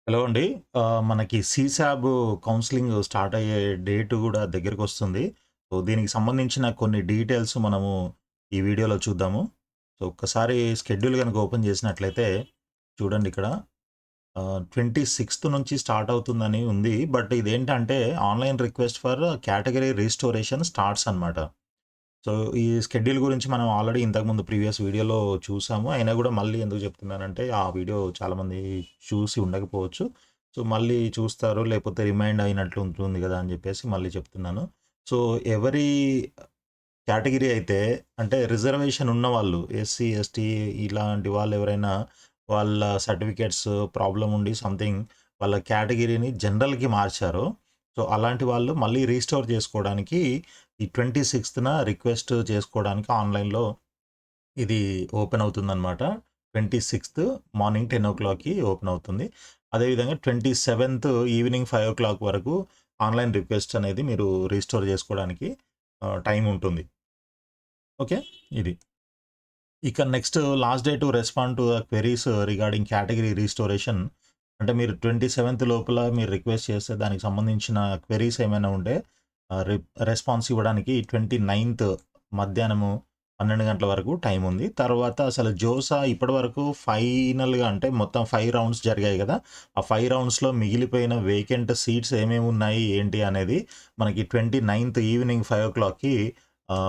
Hello అండి. మనకి సీసాబ్ counselling start అయ్యే డేట్ గూడా దగ్గరకొస్తుంది. సో, దీనికి సంబంధించిన కొన్ని డీటెయిల్స్ మనము ఈ వీడియోలో చూద్దాము. సో, ఒక్కసారి షెడ్యూల్ గనుక ఓపెన్ చేసినట్లయితే చూడండి ఇక్కడ 26థ్ నుంచి స్టార్ట్ అవుతుందని ఉంది. బట్ ఇదేంటంటే online request for category restoration starts అనమాట. సో, ఈ షెడ్యూల్ గురించి మనం ఆల్రెడీ ఇంతకుముందు ప్రీవియస్ వీడియోలో చూసాము. అయినా గూడా మళ్ళీ ఎందుకు చెప్తున్నానంటే, ఆ వీడియో చాలామంది చూసి ఉండకపోవచ్చు. సో, మళ్ళీ చూస్తారు, లేకపోతే రిమైండ్ అయినట్లు ఉంటుంది గదా! అని జెప్పేసి మళ్ళీ చెప్తున్నాను. సో, ఎవరి కేటగిరీ అయితే అంటే రిజర్వేషన్ ఉన్నవాళ్ళు ఎస్సీ, ఎస్టీ ఇలాంటి వాళ్ళెవరైనా వాళ్ళ సర్టిఫికేట్స్ ప్రాబ్లమ్ ఉండి సంథింగ్ వాళ్ళ కేటగిరీని జనరల్‌కి మార్చారో, సో, అలాంటి వాళ్ళు మళ్ళీ రీస్టోర్ చేసుకోవడానికి ఈ 26థ్‌న రిక్వెస్ట్ చేసుకోవడానికి ఆన్‌లైన్‌లో ఇది ఓపెన్ అవుతుందనమాట. 26థ్ మార్నింగ్ 10:00కి ఓపెన్ అవుతుంది. అదేవిధంగా 27థ్ ఈవినింగ్ 5:00 వరకు ఆన్‌లైన్ రిక్వెస్ట్ అనేది మీరు రీస్టోర్ చేసుకోవడానికి టైం ఉంటుంది. ఓకే. ఇది. ఇక next last day to respond to the queries regarding category restoration. అంటే మీరు 27థ్ లోపల మీరు రిక్వెస్ట్ చేస్తే దానికి సంబంధించిన క్వెరీస్ ఏమైనా ఉంటే రెస్పాన్స్ ఇవ్వడానికి 29థ్ మధ్యాహ్నము 12 గంటల వరకు టైం ఉంది. తర్వాత అసలు జోసా ఇప్పటివరకు ఫైనల్‌గా అంటే మొత్తం 5 రౌండ్స్ జరిగాయి గదా! ఆ 5 రౌండ్స్‌లో మిగిలిపోయిన వేకెంట్ సీట్స్ ఏమేమి ఉన్నాయి ఏంటి అనేది మనకి 29థ్ ఈవినింగ్ 5:00కి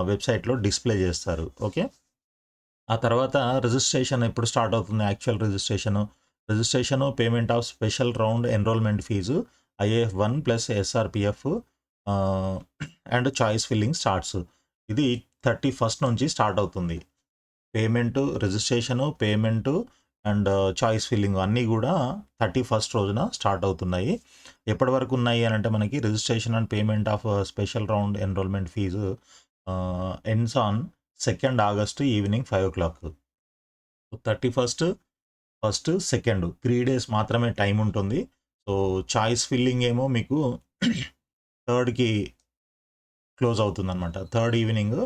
వెబ్‌సైట్‌లో డిస్‌ప్లే చేస్తారు. ఓకే. ఆ తర్వాత రిజిస్ట్రేషన్ ఎప్పుడు స్టార్ట్ అవుతుంది actual registration. Registration, payment of special round enrolment fee IAF 1 plus SRPF ah, and choice filling starts. ఇది 31st నుంచి స్టార్ట్ అవుతుంది. Payment, registration, payment and choice filling అన్నీ గూడా 31st రోజున స్టార్ట్ అవుతున్నాయి. ఎప్పటి వరకు ఉన్నాయి అనంటే మనకి registration and payment of special round enrolment fee ends on 2nd August evening 5:00. 31st, first, second 3 days మాత్రమే టైం ఉంటుంది. సో, చాయిస్ ఫిల్లింగ్ ఏమో మీకు 3కి క్లోజ్ అవుతుందనమాట. థర్డ్ ఈవినింగ్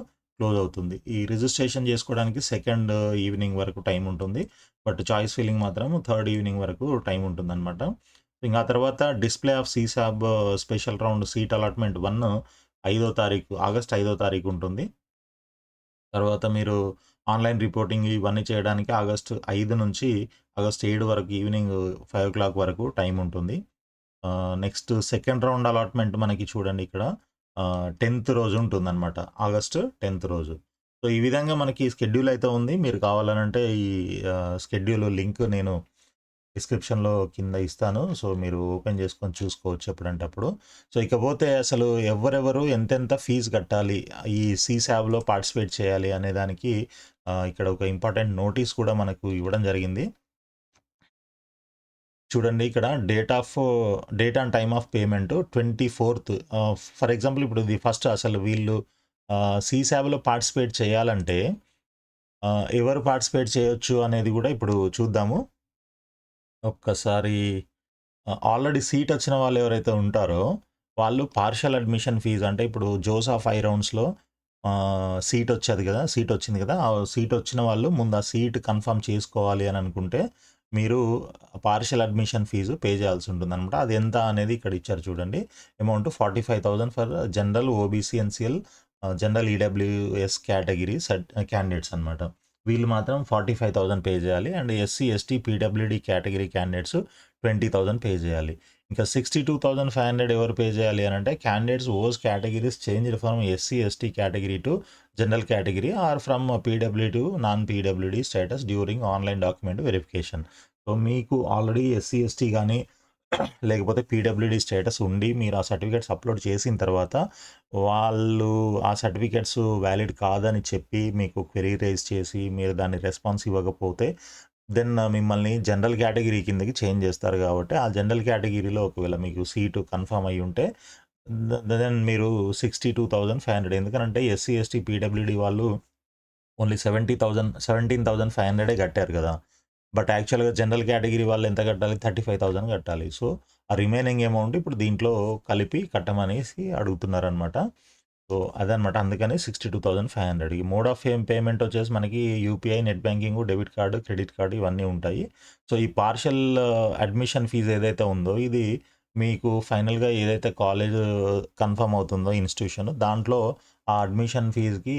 క్లోజ్ అవుతుంది. ఈ రిజిస్ట్రేషన్ చేసుకోవడానికి సెకండ్ ఈవినింగ్ వరకు టైం ఉంటుంది. బట్ చాయిస్ ఫిల్లింగ్ మాత్రం థర్డ్ ఈవినింగ్ వరకు టైం ఉంటుందనమాట. ఇంక ఆ తర్వాత display of సీసాబ్ special round seat allotment 1 August 5 తారీఖు ఉంటుంది. తర్వాత మీరు ఆన్‌లైన్ రిపోర్టింగ్ ఇవన్నీ చేయడానికి ఆగస్టు 5 నుంచి ఆగస్ట్ 7 వరకు ఈవినింగ్ 5:00 వరకు టైం ఉంటుంది. నెక్స్ట్ సెకండ్ రౌండ్ అలాట్‌మెంట్ మనకి చూడండి ఇక్కడ 10థ్ రోజు ఉంటుందనమాట. ఆగస్ట్ 10థ్ రోజు. సో, ఈ విధంగా మనకి షెడ్యూల్ అయితే ఉంది. మీరు కావాలనంటే ఈ షెడ్యూల్ లింక్ నేను డిస్క్రిప్షన్‌లో కింద ఇస్తాను. సో, మీరు ఓపెన్ చేసుకొని చూసుకోవచ్చు ఎప్పుడంటే అప్పుడు. సో, ఇకపోతే అసలు ఎవరెవరు ఎంతెంత ఫీజు కట్టాలి? ఈ సీసాబ్‌లో పార్టిసిపేట్ చేయాలి అనే దానికి ఇక్కడ ఒక ఇంపార్టెంట్ నోటీస్ కూడా మనకు ఇవ్వడం జరిగింది. చూడండి ఇక్కడ date and time of payment 24థ్ ఫర్ ఎగ్జాంపుల్ ఇప్పుడు ఇది ఫస్ట్ అసలు వీళ్ళు సీసాబ్‌లో పార్టిసిపేట్ చేయాలంటే ఎవరు పార్టిసిపేట్ చేయొచ్చు అనేది కూడా ఇప్పుడు చూద్దాము. ఒక్కసారి ఆల్రెడీ సీట్ వచ్చిన వాళ్ళు ఎవరైతే ఉంటారో, వాళ్ళు పార్షియల్ అడ్మిషన్ ఫీజ్ అంటే ఇప్పుడు జోసా 5 రౌండ్స్‌లో సీట్ వచ్చేది కదా! సీట్ వచ్చింది కదా! ఆ సీట్ వచ్చిన వాళ్ళు ముందు ఆ సీట్ కన్ఫర్మ్ చేసుకోవాలి అని అనుకుంటే, మీరు పార్షియల్ అడ్మిషన్ ఫీజు పే చేయాల్సి ఉంటుందనమాట. అది ఎంత అనేది ఇక్కడ ఇచ్చారు చూడండి. Amount 45,000 for general, OBC, NCL, general EWS category candidates అనమాట. వీళ్ళు మాత్రం 45,000 పే చేయాలి. And SC, ST, PWD category candidates 20,000 pay చేయాలి. ఇంకా 62,500 ఎవరు పే చేయాలి అనంటే candidates whose categories changed from SC, ST category to general category or from PW to non PWD status during online document verification. So, మీకు already SC, ST గాని లేకపోతే PWD status ఉండి మీరు ఆ సర్టిఫికేట్స్ అప్‌లోడ్ చేసిన తర్వాత వాళ్ళు ఆ సర్టిఫికేట్స్ వాలిడ్ కాదని చెప్పి మీకు క్వెరీ రైజ్ చేసి మీరు దాన్ని రెస్పాన్స్ ఇవ్వకపోతే దెన్ మిమ్మల్ని జనరల్ కేటగిరీ కిందకి చేంజ్ చేస్తారు కాబట్టి, ఆ జనరల్ కేటగిరీలో ఒకవేళ మీకు సీటు కన్ఫర్మ్ అయ్యుంటే దెన్ మీరు 62,500 ఎందుకనంటే ఎస్సీ, ఎస్టీ, పీడబ్ల్యూడీ వాళ్ళు ఓన్లీ 17,500 కట్టారు కదా! బట్ యాక్చువల్‌గా జనరల్ కేటగిరీ వాళ్ళు ఎంత కట్టాలి? 35,000 కట్టాలి. సో, ఆ రిమైనింగ్ అమౌంట్ ఇప్పుడు దీంట్లో కలిపి కట్టమనేసి అడుగుతున్నారనమాట. సో, అదనమాట. అందుకని 62,500. ఈ మోడ్ ఆఫ్ పేమెంట్ వచ్చేసి మనకి UPI, net banking, debit card, credit card ఇవన్నీ ఉంటాయి. సో, ఈ పార్షియల్ అడ్మిషన్ ఫీజ్ ఏదైతే ఉందో ఇది మీకు ఫైనల్‌గా ఏదైతే కాలేజ్ కన్ఫర్మ్ అవుతుందో ఇన్‌స్టిట్యూషన్ దాంట్లో ఆ అడ్మిషన్ ఫీజ్‌కి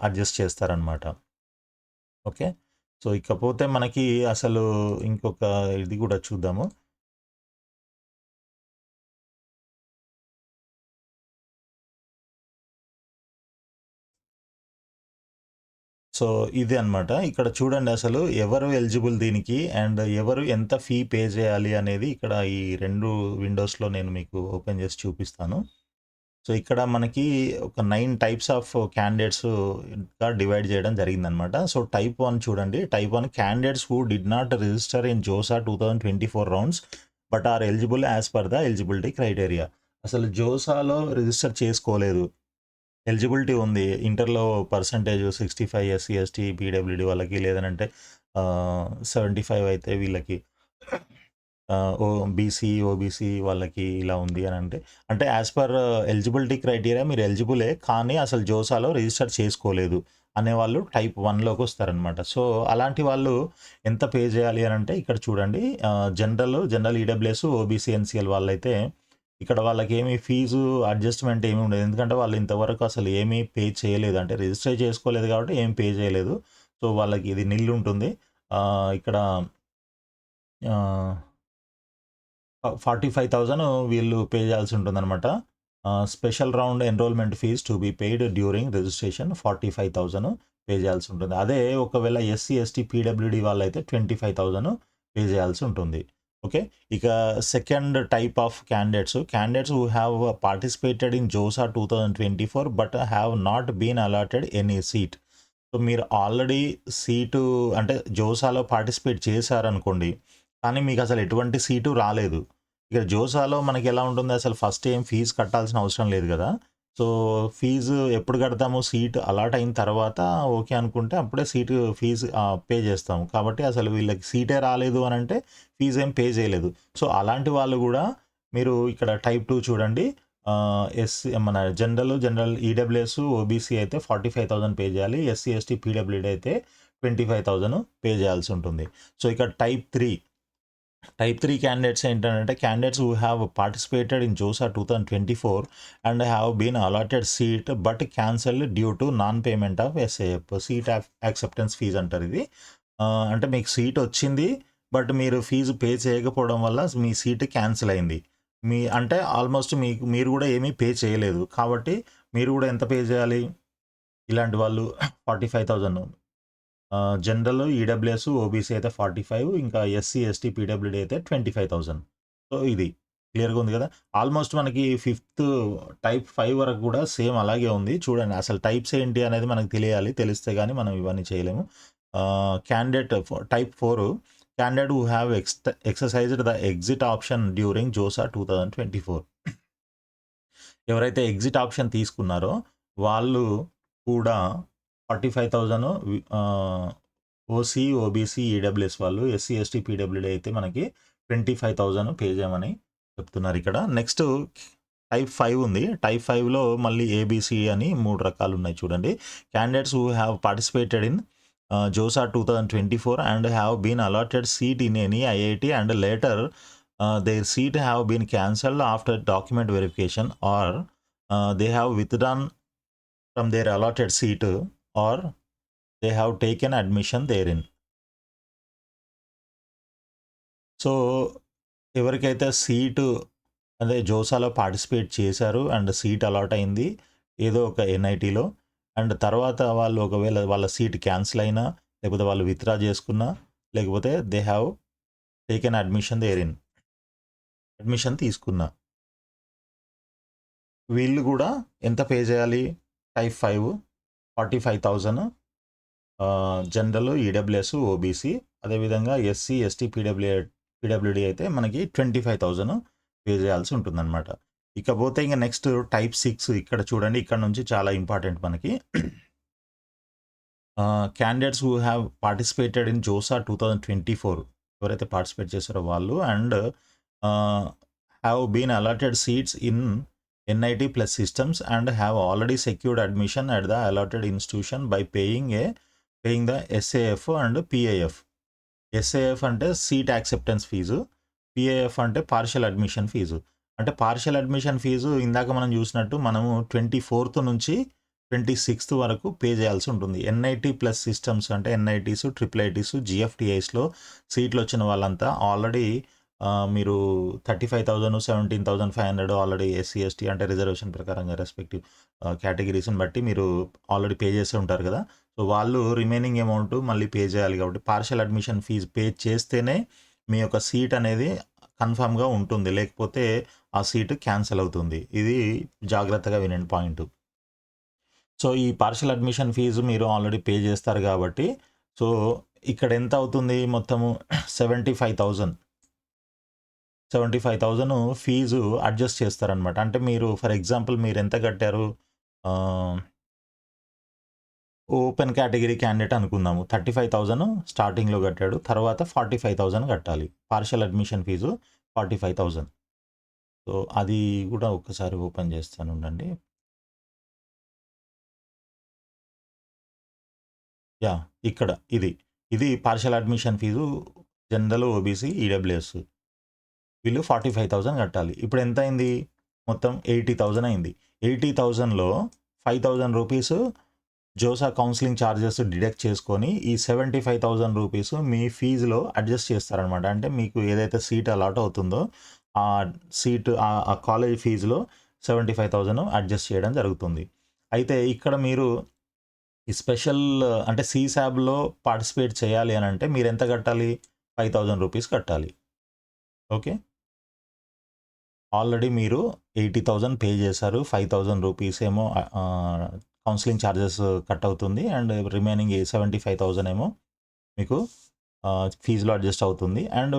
అడ్జస్ట్ చేస్తారనమాట. ఓకే. సో, ఇకపోతే మనకి అసలు ఇంకొక ఇది గూడా చూద్దాము. సో, ఇది అన్నమాట. ఇక్కడ చూడండి అసలు ఎవరు ఎలిజిబుల్ దీనికి అండ్ ఎవరు ఎంత ఫీ పే చేయాలి అనేది ఇక్కడ ఈ 2 విండోస్‌లో నేను మీకు ఓపెన్ చేసి చూపిస్తాను. సో, ఇక్కడ మనకి ఒక 9 టైప్స్ ఆఫ్ క్యాండిడేట్స్‌గా డివైడ్ చేయడం జరిగిందనమాట. సో, టైప్ 1 చూడండి. Type 1 candidates who did not register in JoSAA 2024 rounds but are eligible as per the eligibility criteria. అసలు జోసాలో రిజిస్టర్ చేసుకోలేదు. ఎలిజిబిలిటీ ఉంది. ఇంటర్‌లో పర్సెంటేజ్ 65 ఎస్సీ, ఎస్టీ, పీడబ్ల్యూడీ వాళ్ళకి లేదనంటే 75 అయితే వీళ్ళకి బీసీ, ఓబీసీ వాళ్ళకి ఇలా ఉంది అనంటే, అంటే యాస్ పర్ ఎలిజిబిలిటీ క్రైటీరియా మీరు ఎలిజిబులే. కానీ అసలు జోసాలో రిజిస్టర్ చేసుకోలేదు అనేవాళ్ళు టైప్ 1లోకి వస్తారనమాట. సో, అలాంటి వాళ్ళు ఎంత పే చేయాలి అనంటే ఇక్కడ చూడండి జనరల్ ఈడబ్ల్యూఎస్, ఓబీసీ, ఎన్సీఎల్ వాళ్ళైతే ఇక్కడ వాళ్ళకేమి ఫీజు అడ్జస్ట్‌మెంట్ ఏమి ఉండదు. ఎందుకంటే వాళ్ళు ఇంతవరకు అసలు ఏమీ పే చేయలేదు. అంటే రిజిస్టర్ చేసుకోలేదు కాబట్టి ఏం పే చేయలేదు. సో, వాళ్ళకి ఇది నిల్ ఉంటుంది. ఇక్కడ ఆహ్, 45,000 వీళ్ళు పే చేయాల్సి ఉంటుందనమాట. Special round enrolment fee to be paid during registration 45,000 pay చేయాల్సి ఉంటుంది. అదే ఒకవేళ ఎస్సీ, ఎస్టీ, పీడబ్ల్యూడీ వాళ్ళైతే 25,000 పే చేయాల్సి ఉంటుంది. ఓకే. ఇక second type of candidates who have participated in JoSAA 2024 but have not been allotted any seat. So, మీరు already seat అంటే జోసాలో పార్టిసిపేట్ చేశారనుకోండి. కానీ మీకు అసలు ఎటువంటి సీటు రాలేదు. ఇక జోసాలో మనకి ఎలా ఉంటుంది అసలు ఫస్ట్ ఏం ఫీజు కట్టాల్సిన అవసరం లేదు గదా! సో, ఫీజు ఎప్పుడు కడతాము? సీట్ అలాట్ అయిన తర్వాత ఓకే అనుకుంటే అప్పుడే ఫీజు పే చేస్తాము. కాబట్టి అసలు వీళ్ళకి సీటే రాలేదు అనంటే ఫీజ్ ఏం పే చేయలేదు. సో, అలాంటి వాళ్ళు గూడా మీరు ఇక్కడ టైప్ 2 చూడండి. మన జనరల్ ఈడబ్ల్యూఎస్, ఓబీసీ అయితే 45,000 పే చేయాలి. ఎస్సీ, ఎస్టీ, పీడబ్ల్యూడీ అయితే 25,000 పే చేయాల్సి ఉంటుంది. సో, ఇక టైప్ 3 క్యాండిడేట్స్ ఏంటంటే candidates who have participated in JoSAA 2024 and have been allotted seat but cancelled due to non payment of SAF seat acceptance fee అంటారు ఇది. అంటే మీకు సీట్ వచ్చింది. బట్ మీరు ఫీజు పే చేయకపోవడం వల్ల మీ సీట్ క్యాన్సిల్ అయింది. అంటే ఆల్మోస్ట్ మీరు కూడా ఏమీ పే చేయలేదు. కాబట్టి మీరు కూడా ఎంత పే చేయాలి? ఇలాంటి వాళ్ళు 45,000. జనరల్, ఈడబ్ల్యూఎస్, ఓబీసీ అయితే 45 ఇంకా ఎస్సీ, ఎస్టీ, పీడబ్ల్యూడీ అయితే 25,000. సో, ఇది క్లియర్‌గా ఉంది కదా! ఆల్మోస్ట్ మనకి ఫిఫ్త్ టైప్ 5 వరకు కూడా సేమ్ అలాగే ఉంది. చూడండి అసలు టైప్స్ ఏంటి అనేది మనకు తెలియాలి. తెలిస్తే గాని మనం ఇవన్నీ చేయలేము. Type 4 candidate who have exercised the exit option during JoSAA 2024. ఎవరైతే ఎగ్జిట్ ఆప్షన్ తీసుకున్నారో వాళ్ళు కూడా 45,000 ఓసీ, ఓబీసీ, ఈడబ్ల్యూఎస్ వాళ్ళు, ఎస్సీ, ఎస్టీ, పీడబ్ల్యూడీ అయితే మనకి 25,000 పే చేయమని చెప్తున్నారు ఇక్కడ. నెక్స్ట్ టైప్ 5 ఉంది. టైప్ 5లో మళ్ళీ ఏబీసీ అని 3 రకాలు ఉన్నాయి చూడండి. Candidates who have participated in JoSAA 2024 and have been allotted seat in any IIT and later their seat have been cancelled after document verification or they have withdrawn from their allotted seat or they have taken admission therein. So, ఎవరికైతే seat అదే జోసాలో participate చేశారు and seat allot అయింది ఏదో ఒక ఎన్ఐటీలో and తర్వాత వాళ్ళు ఒకవేళ వాళ్ళ సీట్ క్యాన్సిల్ అయినా లేకపోతే వాళ్ళు విత్డ్రా చేసుకున్నా లేకపోతే they have taken admission their admission తీసుకున్నా వీళ్ళు కూడా ఎంత పే చేయాలి? టైప్ 5 45,000 జనరల్, ఈడబ్ల్యూఎస్, ఓబీసీ అదేవిధంగా ఎస్సీ, ఎస్టీ, పీడబ్ల్యూడీ అయితే మనకి 25,000 పే చేయాల్సి ఉంటుందన్నమాట. ఇకపోతే ఇంక నెక్స్ట్ టైప్ 6 ఇక్కడ చూడండి. ఇక్కడ నుంచి చాలా ఇంపార్టెంట్ మనకి. Candidates who have participated in JoSAA 2024 ఎవరైతే పార్టిసిపేట్ చేశారో వాళ్ళు and have been allotted seats in NIT plus systems and have already secured admission at the allotted institution by paying the SAF and PIF. SAF అంటే seat acceptance fee, PIF అంటే partial admission fee. అంటే partial admission fee ఇందాక మనం చూసినట్టు మనము 24th నుంచి 26th వరకు pay చేయాల్సి ఉంటుంది. NIT ప్లస్ సిస్టమ్స్ అంటే NITs, IIITs, GFTIsలో సీట్లు వచ్చిన వాళ్ళంతా ఆల్రెడీ మీరు 35,000, 17,500 ఆల్రెడీ SC, ST అంటే రిజర్వేషన్ ప్రకారంగా రెస్పెక్టివ్ కేటగిరీస్ని బట్టి మీరు ఆల్రెడీ పే చేసి ఉంటారు కదా. సో వాళ్ళు రిమైనింగ్ అమౌంట్ మళ్ళీ పే చేయాలి కాబట్టి పార్షియల్ అడ్మిషన్ ఫీజు పే చేస్తేనే మీ యొక్క సీట్ అనేది కన్ఫామ్గా ఉంటుంది, లేకపోతే ఆ సీటు క్యాన్సిల్ అవుతుంది. ఇది జాగ్రత్తగా వినండి పాయింట్. సో ఈ పార్షియల్ అడ్మిషన్ ఫీజు మీరు ఆల్రెడీ పే చేస్తారు కాబట్టి సో ఇక్కడ ఎంత అవుతుంది మొత్తము 75,000 ఫీజు అడ్జస్ట్ చేస్తారనమాట. అంటే మీరు ఫర్ ఎగ్జాంపుల్ మీరు ఎంత కట్టారు, ఓపెన్ కేటగిరీ క్యాండిడేట్ అనుకుందాము, 35,000 స్టార్టింగ్లో కట్టాడు, తర్వాత 45,000 కట్టాలి. Partial admission fee 45,000. సో అది కూడా ఒక్కసారి ఓపెన్ చేస్తాను ఉండండి. యా ఇక్కడ ఇది partial admission fee general, OBC, EWS వీళ్ళు 45,000 కట్టాలి. ఇప్పుడు ఎంత అయింది, మొత్తం 80,000 అయింది. 80,000లో 5,000 rupees JoSAA counselling charges deduct చేసుకొని ఈ 75,000 రూపీస్ మీ ఫీజులో అడ్జస్ట్ చేస్తారనమాట. అంటే మీకు ఏదైతే సీట్ అలాట్ అవుతుందో ఆ సీటు ఆ కాలేజ్ ఫీజులో 75,000 అడ్జస్ట్ చేయడం జరుగుతుంది. అయితే ఇక్కడ మీరు ఈ స్పెషల్ అంటే CSABలో పార్టిసిపేట్ చేయాలి అని అంటే మీరు ఎంత కట్టాలి, 5,000 రూపీస్ కట్టాలి. ఓకే, ఆల్రెడీ మీరు 80,000 పే చేశారు, 5,000 రూపీస్ ఏమో కౌన్సిలింగ్ ఛార్జెస్ కట్ అవుతుంది అండ్ రిమైనింగ్ 75,000 ఏమో మీకు ఫీజులో అడ్జస్ట్ అవుతుంది అండ్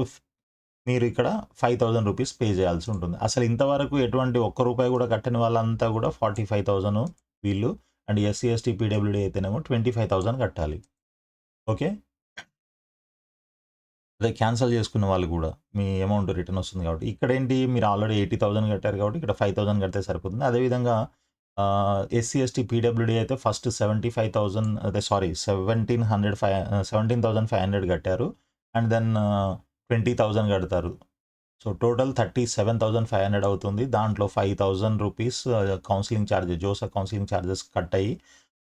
మీరు ఇక్కడ 5,000 రూపీస్ పే చేయాల్సి ఉంటుంది. అసలు ఇంతవరకు ఎటువంటి ఒక్క రూపాయి కూడా కట్టని వాళ్ళంతా కూడా 45,000 వీళ్ళు, అండ్ SC, ST, PWD అయితేనేమో 25,000 కట్టాలి. ఓకే, అదే క్యాన్సిల్ చేసుకున్న వాళ్ళు కూడా మీ అమౌంట్ రిటర్న్ వస్తుంది కాబట్టి ఇక్కడ ఏంటి మీరు ఆల్రెడీ 80,000 కట్టారు కాబట్టి ఇక్కడ 5,000 కడితే సరిపోతుంది. అదేవిధంగా SC, ST, PWD అయితే ఫస్ట్ 17,500 కట్టారు అండ్ దెన్ 20,000 కడతారు. సో టోటల్ 37,500 అవుతుంది. దాంట్లో 5,000 rupees counselling charges, JoSAA counselling charges cut అయ్యి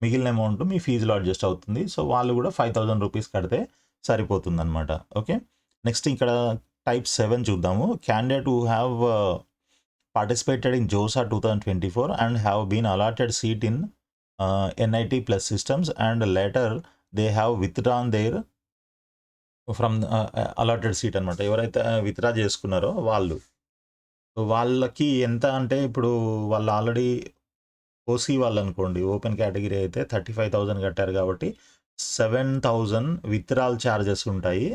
మిగిలిన అమౌంట్ మీ ఫీజులో అడ్జస్ట్ అవుతుంది. సో వాళ్ళు కూడా 5,000 రూపీస్ కడితే సరిపోతుంది అనమాట. ఓకే, నెక్స్ట్ ఇక్కడ టైప్ 7 చూద్దాము. Candidate who have participated in JOSA 2024 and have been allotted seat in NIT plus systems and later they have withdrawn their from allotted seat అనమాట. ఎవరైతే విత్డ్రా చేసుకున్నారో వాళ్ళకి ఎంత అంటే ఇప్పుడు వాళ్ళు ఆల్రెడీ OC వాళ్ళు అనుకోండి, ఓపెన్ కేటగిరీ అయితే 35,000 కట్టారు కాబట్టి 7,000 విత్డ్రాల్ ఛార్జెస్ ఉంటాయి.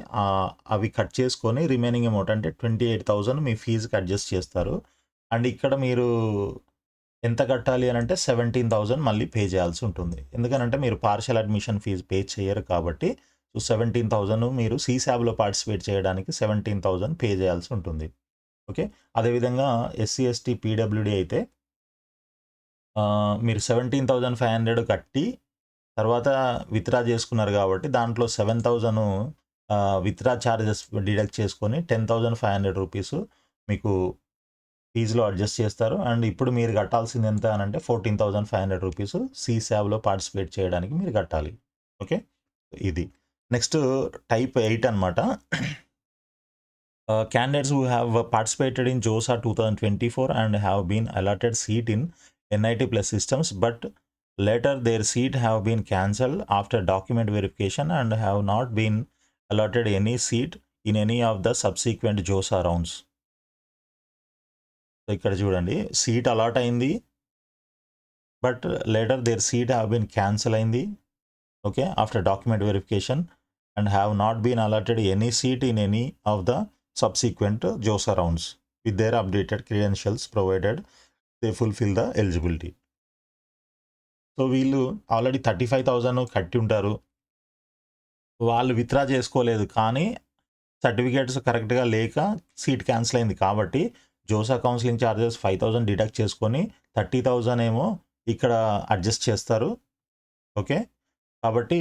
అవి కట్ చేసుకొని రిమైనింగ్ అమౌంట్ అంటే 28,000 మీ ఫీజుకి అడ్జస్ట్ చేస్తారు. అండ్ ఇక్కడ మీరు ఎంత కట్టాలి అని అంటే 17,000 మళ్ళీ పే చేయాల్సి ఉంటుంది. ఎందుకనంటే మీరు పార్షియల్ అడ్మిషన్ ఫీజు పే చేయరు కాబట్టి. సో 17,000 మీరు CSABలో పార్టిసిపేట్ చేయడానికి 17,000 పే చేయాల్సి ఉంటుంది. ఓకే, అదేవిధంగా SC, ST, PWD అయితే మీరు 17,500 కట్టి తర్వాత విత్డ్రా చేసుకున్నారు కాబట్టి దాంట్లో 7,000 విత్డ్రా ఛార్జెస్ డిడక్ట్ చేసుకొని 10,500 రూపీస్ మీకు ఫీజులో అడ్జస్ట్ చేస్తారు. అండ్ ఇప్పుడు మీరు కట్టాల్సింది ఎంత అని అంటే 14,500 రూపీస్ CSABలో పార్టిసిపేట్ చేయడానికి మీరు కట్టాలి. ఓకే, ఇది నెక్స్ట్ టైప్ 8 అనమాట. Candidates who have participated in JOSA 2024 and have been allotted seat in NIT plus systems but later their seat have been cancelled after document verification and have not been allotted any seat in any of the subsequent JOSA rounds. So ఇక్కడ చూడండి, seat allot అయింది but later their seat have been cancel అయింది. Okay, after document verification and have not been allotted any seat in any of the subsequent JOSA rounds with their updated credentials provided they fulfil the eligibility. So వీళ్ళు already 35,000 కట్టి ఉంటారు, వాళ్ళు withdraw చేసుకోలేదు కానీ certificates కరెక్ట్గా లేక seat cancel అయింది కాబట్టి జోసా కౌన్సిలింగ్ ఛార్జెస్ 5000 డిడక్ట్ చేసుకొని 30,000 ఏమో ఇక్కడ అడ్జస్ట్ చేస్తారు. ఓకే. కాబట్టి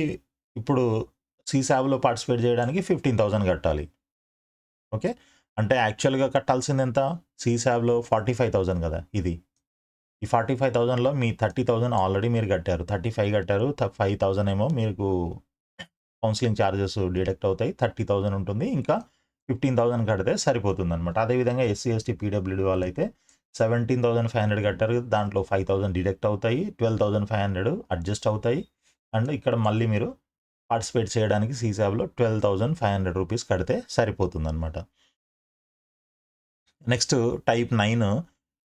ఇప్పుడు సీసాబ్‌లో పార్టిసిపేట్ చేయడానికి 15,000 కట్టాలి. ఓకే. అంటే యాక్చువల్‌గా కట్టాల్సింది ఎంత? సీసాబ్‌లో 45,000 కదా ఇది. ఈ 45,000లో మీ 30,000 ఆల్రెడీ మీరు కట్టారు. 35 కట్టారు. 5,000 ఏమో మీకు కౌన్సిలింగ్ ఛార్జెస్ డిడక్ట్ అవుతాయి. 30,000 ఉంటుంది. ఇంకా 15,000 కడితే సరిపోతుందనమాట. అదేవిధంగా ఎస్సీ, ఎస్టీ, పీడబ్ల్యూడీ వాళ్ళైతే 17,500 కట్టారు. దాంట్లో 5,000 డిడక్ట్ అవుతాయి. 12,500 అడ్జస్ట్ అవుతాయి. అండ్ ఇక్కడ మళ్ళీ మీరు పార్టిసిపేట్ చేయడానికి సీసాబ్‌లో 12,500 రూపీస్ కడితే సరిపోతుందనమాట. Next type 9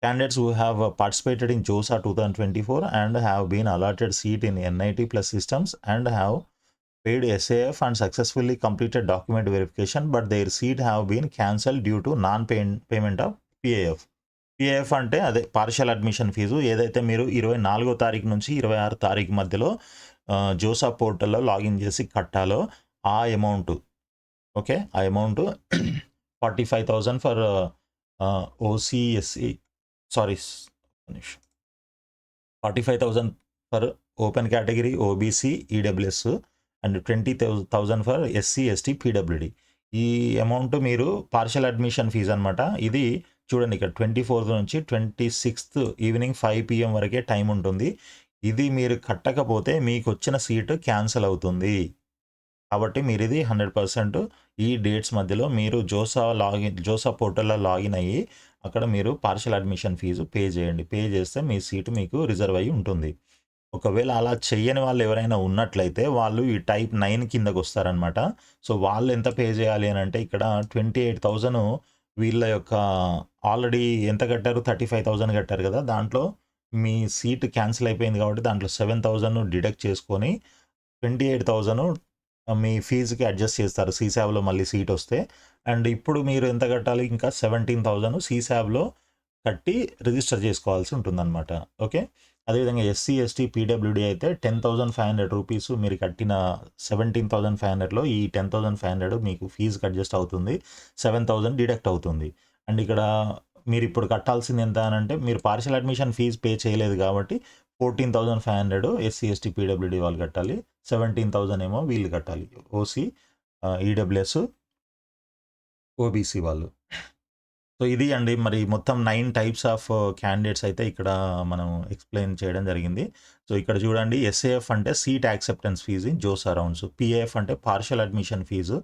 candidates who have participated in JOSA 2024 and have been allotted seat in NIT plus systems and have paid SAF and successfully completed document verification, but their seat have been cancelled due to non-payment of PAF. PAF అంటే అదే partial admission fee. ఏదైతే మీరు 24వ తారీఖు నుంచి 26 తారీఖు మధ్యలో JoSAA పోర్టల్లో login చేసి కట్టాలో ఆ అమౌంట్. ఓకే. ఆ amount 45,000 for OCSC sorry 45,000 for open category, OBC, EWS and 20,000 for SC, ST, PWD. ఈ అమౌంట్ మీరు పార్షియల్ అడ్మిషన్ ఫీజు అనమాట. ఇది చూడండి ఇక్కడ 24th నుంచి 26th ఈవినింగ్ 5 PM వరకే టైం ఉంటుంది. ఇది మీరు కట్టకపోతే మీకు వచ్చిన సీటు క్యాన్సిల్ అవుతుంది. కాబట్టి మీరు ఇది 100% ఈ డేట్స్ మధ్యలో మీరు జోసా పోర్టల్లో లాగిన్ అయ్యి అక్కడ మీరు పార్షియల్ అడ్మిషన్ ఫీజు పే చేయండి. పే చేస్తే మీ సీటు మీకు రిజర్వ్ అయ్యి ఉంటుంది. ఒకవేళ అలా చెయ్యని వాళ్ళు ఎవరైనా ఉన్నట్లయితే వాళ్ళు ఈ టైప్ 9 కిందకు వస్తారనమాట. సో వాళ్ళు ఎంత పే చేయాలి అని అంటే ఇక్కడ 28,000 వీళ్ళ యొక్క ఆల్రెడీ ఎంత కట్టారు? 35,000 కట్టారు కదా! దాంట్లో మీ సీట్ క్యాన్సిల్ అయిపోయింది కాబట్టి దాంట్లో 7,000 డిడక్ట్ చేసుకొని 28,000 మీ ఫీజుకి అడ్జస్ట్ చేస్తారు సీసాబ్‌లో మళ్ళీ సీట్ వస్తే. అండ్ ఇప్పుడు మీరు ఎంత కట్టాలి? ఇంకా 17,000 సీసాబ్‌లో కట్టి రిజిస్టర్ చేసుకోవాల్సి ఉంటుందన్నమాట. ఓకే. అదేవిధంగా ఎస్సీ, ఎస్టీ, పీడబ్ల్యూడీ అయితే 10,500 రూపీస్ మీరు కట్టిన 17,500లో ఈ 10,500 మీకు ఫీజుకి అడ్జస్ట్ అవుతుంది. 7,000 డిడక్ట్ అవుతుంది. అండ్ ఇక్కడ మీరు ఇప్పుడు కట్టాల్సింది ఎంత అని అంటే మీరు పార్షియల్ అడ్మిషన్ ఫీజు పే చేయలేదు కాబట్టి 14,500 ఎస్సీ, ఎస్టీ, పీడబ్ల్యూడీ వాళ్ళు కట్టాలి. 17,000 ఏమో వీళ్ళు కట్టాలి. ఓసీ, ఈడబ్ల్యూఎస్, ఓబీసీ వాళ్ళు. సో ఇది అండి మరి మొత్తం 9 టైప్స్ ఆఫ్ క్యాండిడేట్స్ అయితే ఇక్కడ మనం ఎక్స్‌ప్లెయిన్ చేయడం జరిగింది. సో ఇక్కడ చూడండి ఎస్ఏఎఫ్ అంటే seat acceptance fee in JOSA rounds. PAF అంటే partial admission fee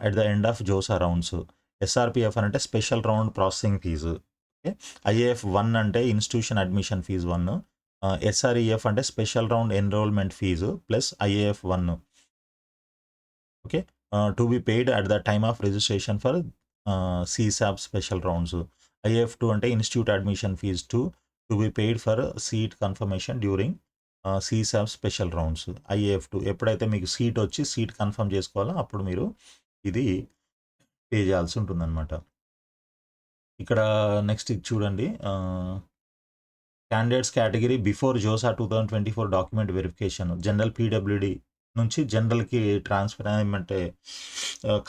at the end of JOSA rounds. SRPF అంటే special round processing fee. Okay. IAF 1 అంటే ఇన్‌స్టిట్యూషన్ అడ్మిషన్ ఫీజ్ 1. ఎస్ఆర్‌ఈఎఫ్ అంటే special round enrolment fee plus IAF 1. Okay. To be paid at the time of registration for CSAB special rounds. IAF2 అంటే institute admission fee 2 to be paid for seat confirmation during CSAB special rounds. IAF2 ఎప్పుడైతే మీకు seat వచ్చి seat confirm చేసుకోవాలో అప్పుడు మీరు ఇది pay చేయాల్సి ఉంటుందన్నమాట. ఇక్కడ నెక్స్ట్ ఇది చూడండి candidates category before JoSAA 2024 document verification. General PWD నుంచి జనరల్‌కి ట్రాన్స్ఫర్ అంటే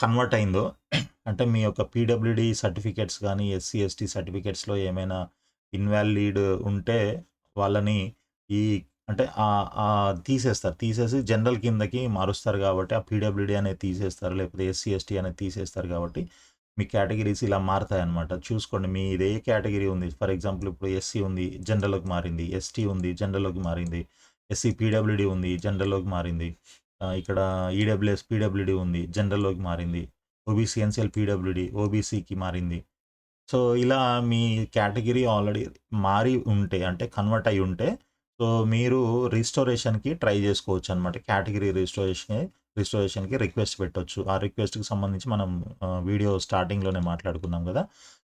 కన్వర్ట్ అయిందో అంటే మీ యొక్క పీడబ్ల్యూడీ సర్టిఫికేట్స్ కానీ, ఎస్సీ, ఎస్టీ సర్టిఫికేట్స్‌లో ఏమైనా ఇన్వాలిడ్ ఉంటే వాళ్ళని ఈ అంటే తీసేస్తారు. తీసేసి జనరల్ కిందకి మారుస్తారు కాబట్టి ఆ పీడబ్ల్యూడీ అనేది తీసేస్తారు. లేకపోతే ఎస్సీ, ఎస్టీ అనేది తీసేస్తారు కాబట్టి మీ కేటగిరీస్ ఇలా మారతాయన్నమాట. చూసుకోండి మీది ఏ కేటగిరీ ఉంది. ఫర్ ఎగ్జాంపుల్ ఇప్పుడు ఎస్సీ ఉంది జనరల్‌లోకి మారింది. ఎస్టీ ఉంది జనరల్‌లోకి మారింది. ఎస్సీ పీడబ్ల్యూడీ ఉంది జనరల్‌లోకి మారింది. ఇక్కడ ఈడబ్ల్యూఎస్ పీడబ్ల్యూడీ ఉంది జనరల్‌లోకి మారింది. ఓబీసీ ఎన్సీఎల్ పీడబ్ల్యూడీ ఓబీసీకి మారింది. సో ఇలా మీ కేటగిరీ ఆల్రెడీ మారి ఉంటే అంటే కన్వర్ట్ అయ్యి ఉంటే సో మీరు రిస్టోరేషన్‌కి ట్రై చేసుకోవచ్చు అనమాట. కేటగిరీ రిస్టోరేషన్‌కి రిక్వెస్ట్ పెట్టొచ్చు. ఆ రిక్వెస్ట్‌కి సంబంధించి మనం వీడియో స్టార్టింగ్‌లోనే మాట్లాడుకున్నాం కదా!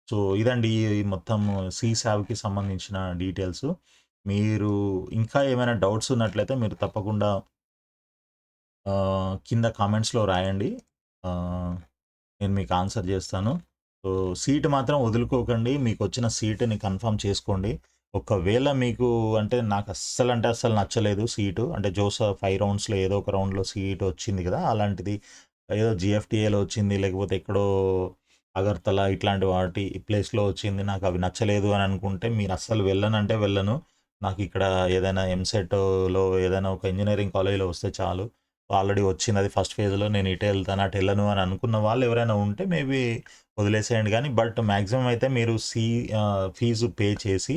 సో ఇదండి ఈ మొత్తం సీసాబ్‌కి సంబంధించిన డీటెయిల్స్. మీరు ఇంకా ఏమైనా డౌట్స్ ఉన్నట్లయితే మీరు తప్పకుండా కింద కామెంట్స్‌లో రాయండి. నేను మీకు ఆన్సర్ చేస్తాను. సో సీట్ మాత్రం వదులుకోకండి. మీకొచ్చిన సీటుని కన్ఫర్మ్ చేసుకోండి. ఒకవేళ మీకు అంటే నాకు అస్సలు నచ్చలేదు సీటు. అంటే జోసా 5 రౌండ్స్‌లో ఏదో ఒక రౌండ్‌లో సీట్ వచ్చింది కదా! అలాంటిది ఏదో జీఎఫ్టీఏలో వచ్చింది లేకపోతే ఎక్కడో అగర్తల ఇట్లాంటి వాటి ప్లేస్‌లో వచ్చింది. నాకవి నచ్చలేదు అని అనుకుంటే మీరు అస్సలు వెళ్ళనంటే వెళ్ళను. నాకిక్కడ ఏదైనా ఎంసెట్‌లో ఏదైనా ఒక ఇంజినీరింగ్ కాలేజ్‌లో వస్తే చాలు. ఆల్రెడీ వచ్చిందది ఫస్ట్ ఫేజ్‌లో నేను ఇటే ఎళ్తాను, అటెళ్ళను అని అనుకున్న వాళ్ళు ఎవరైనా ఉంటే మేబీ వదిలేసేయండి గానీ, బట్ మాక్సిమం అయితే మీరు ఫీజు పే చేసి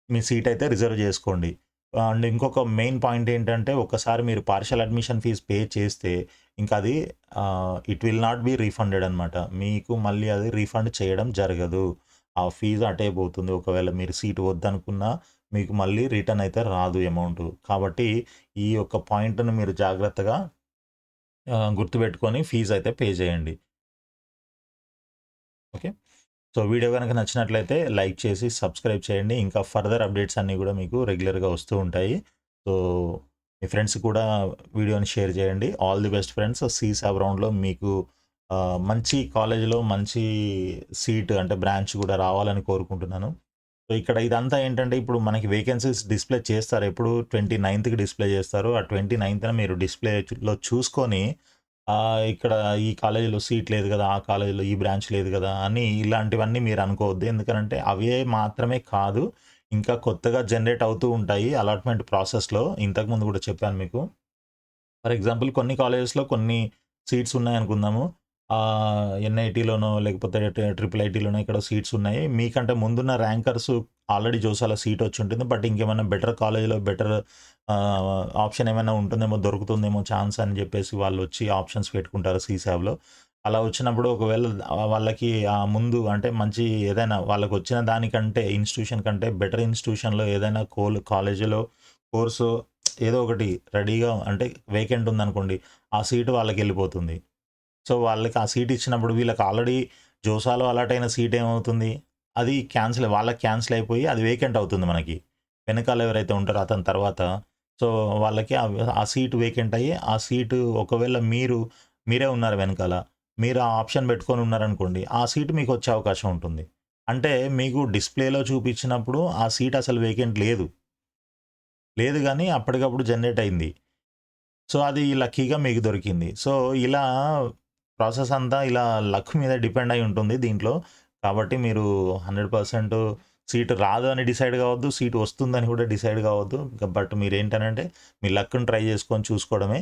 మీ సీట్ అయితే రిజర్వ్ జేసుకోండి. అండ్ ఇంకొక మెయిన్ పాయింట్ ఏంటంటే, ఒక్కసారి మీరు పార్షియల్ అడ్మిషన్ ఫీజ్ పే చేస్తే, ఇంక అది it will not be refunded అనమాట. మీకు మళ్ళీ అది రీఫండ్ చేయడం జరగదు. ఆ ఫీజ్ అటే పోతుంది. ఒకవేళ మీరు సీట్ వద్దనుకున్నా, మీకు మళ్ళీ రిటర్న్ అయితే రాదు అమౌంటు. కాబట్టి, ఈ యొక్క పాయింట్‌ని మీరు జాగ్రత్తగా గుర్తుపెట్టుకొని ఫీజ్ అయితే పే చేయండి. ఓకే. సో, వీడియో గనక నచ్చినట్లయితే లైక్ చేసి సబ్స్క్రైబ్ చేయండి. ఇంకా ఫర్దర్ అప్డేట్స్ అన్నీ గూడా మీకు రెగ్యులర్‌గా వస్తూ ఉంటాయి. సో, మీ ఫ్రెండ్స్ కూడా వీడియోని షేర్ చేయండి. All the best friends. సీసాబ్ రౌండ్‌లో మీకు మంచి కాలేజ్‌లో మంచి సీట్ అంటే బ్రాంచ్ గూడా రావాలని కోరుకుంటున్నాను. సో, ఇక్కడ ఇదంతా ఏంటంటే ఇప్పుడు మనకి వేకెన్సీస్ డిస్‌ప్లే చేస్తారు. ఎప్పుడు 29థ్‌కి డిస్‌ప్లే చేస్తారు. ఆ 29థ్‌న మీరు డిస్‌ప్లేలో చూసుకొని ఇక్కడ ఈ కాలేజీలో సీట్ లేదు గదా! ఆ కాలేజీలో ఈ బ్రాంచ్ లేదు గదా! అని ఇలాంటివన్నీ మీరు అనుకోవద్దు. ఎందుకనంటే అవే మాత్రమే కాదు. ఇంకా కొత్తగా జనరేట్ అవుతూ ఉంటాయి అలాట్‌మెంట్ ప్రాసెస్‌లో. ఇంతకుముందు గూడా చెప్పాను మీకు. ఫర్ ఎగ్జాంపుల్ కొన్ని కాలేజెస్‌లో కొన్ని సీట్స్ ఉన్నాయనుకుందాము. ఎన్ఐటీలోనో లేకపోతే ట్రిపుల్ ఐటీలోనో ఎక్కడో సీట్స్ ఉన్నాయి. మీకంటే ముందున్న ర్యాంకర్స్ ఆల్రెడీ జోసాలో సీట్ వచ్చుంటుంది. బట్ ఇంకేమైనా బెటర్ కాలేజ్‌లో బెటర్ ఆప్షన్ ఏమైనా ఉంటుందేమో, దొరుకుతుందేమో ఛాన్స్ అని జెప్పేసి వాళ్ళొచ్చి ఆప్షన్స్ పెట్టుకుంటారు సీసాబ్‌లో. అలా వచ్చినప్పుడు ఒకవేళ వాళ్ళకి ముందు అంటే మంచి ఏదైనా వాళ్ళకొచ్చిన దానికంటే ఇన్‌స్టిట్యూషన్ కంటే బెటర్ ఇన్‌స్టిట్యూషన్‌లో ఏదైనా కాలేజీలో కోర్సో ఏదో ఒకటి రెడీగా అంటే వేకెంట్ ఉందనుకోండి. ఆ సీటు వాళ్ళకెళ్ళిపోతుంది. సో, వాళ్ళకి ఆ సీట్ ఇచ్చినప్పుడు వీళ్ళకి ఆల్రెడీ జోసాలో అలాట్ అయిన సీట్ ఏమవుతుంది? అది వాళ్ళకి క్యాన్సిల్ అయిపోయి అది వేకెంట్ అవుతుంది మనకి. వెనకాల ఎవరైతే ఉంటారో అతని తర్వాత. సో, వాళ్ళకి ఆ సీట్ వేకెంట్ అయ్యి, ఆ సీటు ఒకవేళ మీరే ఉన్నారు వెనకాల. మీరు ఆ ఆప్షన్ పెట్టుకొని ఉన్నారనుకోండి. ఆ సీట్ మీకొచ్చే అవకాశం ఉంటుంది. అంటే మీకు డిస్‌ప్లేలో చూపించినప్పుడు ఆ సీట్ అసలు వేకెంట్ లేదు. లేదు గానీ అప్పటికప్పుడు జనరేట్ అయింది. సో, అది లక్కీగా మీకు దొరికింది. సో, ఇలా ప్రాసెస్ అంతా ఇలా లక్ మీద డిపెండ్ అయి ఉంటుంది దీంట్లో. కాబట్టి మీరు 100% సీట్ రాదు అని డిసైడ్ కావద్దు. సీట్ వస్తుందని కూడా డిసైడ్ కావద్దు. బట్ మీరేంటనంటే మీ లక్‌ని ట్రై చేసుకొని చూసుకోవడమే.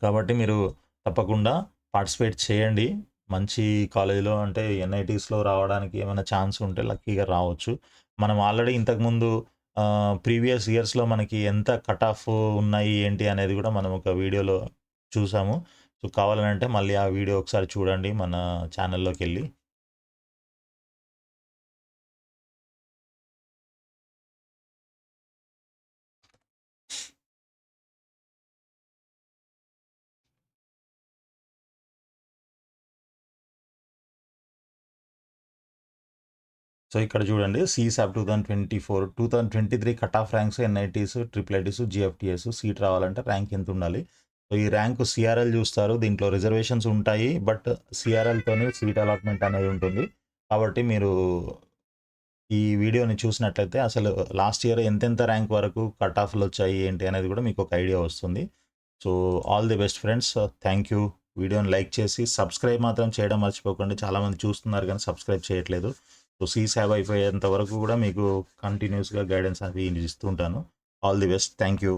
కాబట్టి మీరు తప్పకుండా పార్టిసిపేట్ చేయండి. మంచి కాలేజ్‌లో అంటే ఎన్ఐటీస్‌లో రావడానికి ఏమైనా ఛాన్స్ ఉంటే లక్కీగా రావచ్చు. మనం ఆల్రెడీ ఇంతకుముందు ప్రీవియస్ ఇయర్స్‌లో మనకి ఎంత కట్ ఆఫ్ ఉన్నాయి, ఏంటి అనేది కూడా మనం ఒక వీడియోలో చూసాము. సో, కావాలనంటే మళ్ళీ ఆ వీడియో ఒకసారి చూడండి మన ఛానెల్‌లోకెళ్ళి. సో, ఇక్కడ చూడండి సీసాట్ 2024, 2023 cut off ranks NITs, triple ITs, GFTIs seat రావాలంటే ర్యాంక్ ఎంతుండాలి? సో, ఈ ర్యాంక్ సీఆర్ఎల్ చూస్తారు. దీంట్లో రిజర్వేషన్స్ ఉంటాయి. బట్ సీఆర్ఎల్‌తోనే సీట్ అలాట్‌మెంట్ అనేది ఉంటుంది. కాబట్టి మీరు ఈ వీడియోని చూసినట్లయితే అసలు లాస్ట్ ఇయర్ ఎంతెంత ర్యాంక్ వరకు కట్ ఆఫ్‌లొచ్చాయి ఏంటి అనేది కూడా మీకు ఒక ఐడియా వస్తుంది. So, all the best friends. Thank you. వీడియోని లైక్ చేసి సబ్స్క్రైబ్ మాత్రం చేయడం మర్చిపోకండి. చాలామంది చూస్తున్నారు కానీ సబ్స్క్రైబ్ చేయట్లేదు. సో, సీసాబ్ అయిపోయేంత వరకు కూడా మీకు కంటిన్యూయస్‌గా గైడెన్స్ అది ఇస్తూ ఉంటాను. All the best. Thank you.